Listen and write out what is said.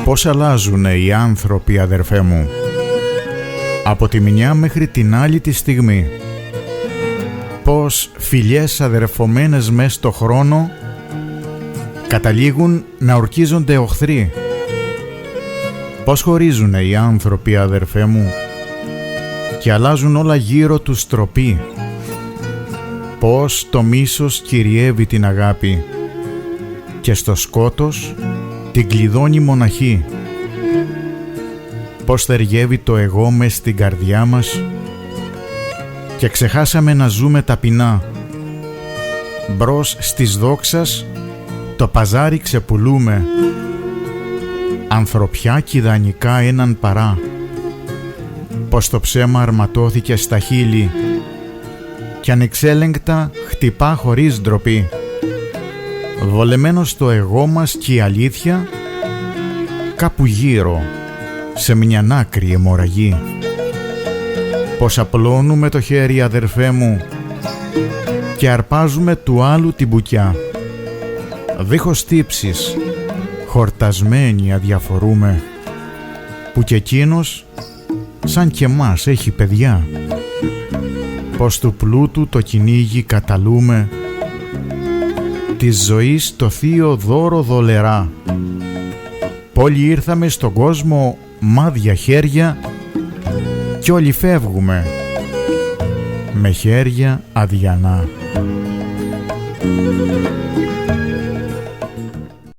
Πώς αλλάζουν οι άνθρωποι, αδερφέ μου, από τη μια μέχρι την άλλη τη στιγμή. Πώς φιλιές αδερφωμένες μες στο χρόνο καταλήγουν να ορκίζονται οχθροί. Πώς χωρίζουν οι άνθρωποι, αδερφέ μου, και αλλάζουν όλα γύρω τους τροπή. Πώς το μίσος κυριεύει την αγάπη και στο σκότος την κλειδώνει μοναχή. Πώς θεριεύει το εγώ μες στην καρδιά μας και ξεχάσαμε να ζούμε ταπεινά. Μπρος στις δόξας το παζάρι ξεπουλούμε, ανθρωπιά κι ιδανικά έναν παρά. Πως το ψέμα αρματώθηκε στα χείλη κι ανεξέλεγκτα χτυπά χωρίς ντροπή. Βολεμένο στο εγώ μας κι η αλήθεια κάπου γύρω σε μιαν άκρη αιμορραγεί. Πως απλώνουμε το χέρι, αδερφέ μου, και αρπάζουμε του άλλου την μπουκιά. Δίχως τύψεις, χορτασμένοι αδιαφορούμε, που κι εκείνος σαν και μας έχει παιδιά. Πως του πλούτου το κυνήγι καταλούμε, της ζωής το θείο δώρο δολερά. Όλοι ήρθαμε στον κόσμο μάδια χέρια κι όλοι φεύγουμε με χέρια αδιανά.